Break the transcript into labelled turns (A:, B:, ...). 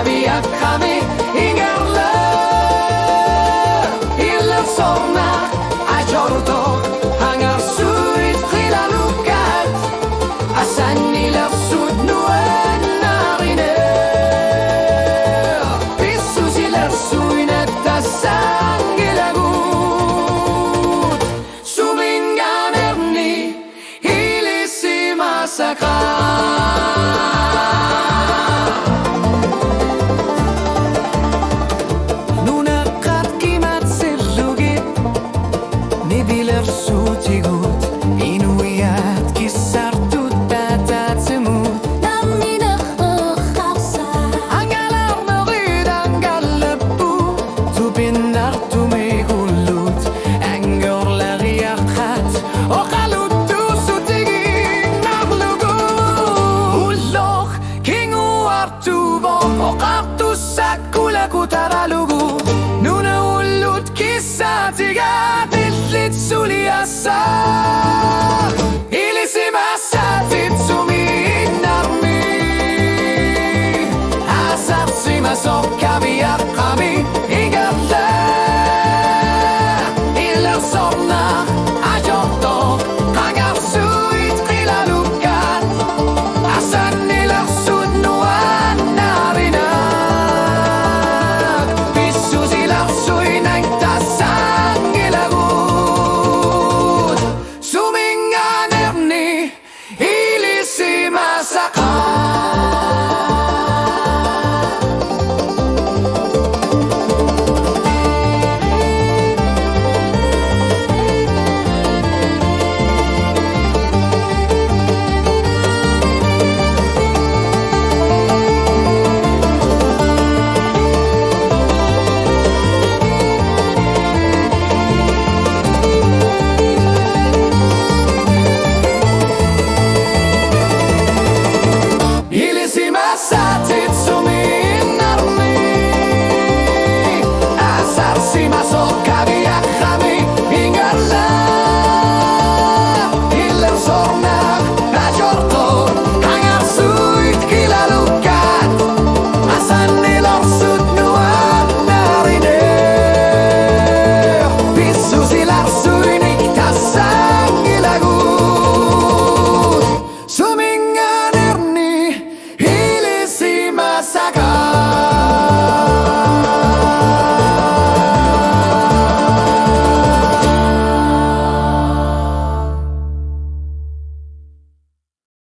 A: via kami ingerler iller sorna ajordo hangar suit khilalukat asan iller sud nuen narine pissus iller suinet tasangilagut suminganerni hilisi masakra. Taralugu nuna ullut kissa tiga tillit suliassa ilisimassa titsumi narmi asartsima sokkavi akkami igarda iller sorna ajorto qangarsuit qilalukat asan iller sudnuan narina Ilisi massatit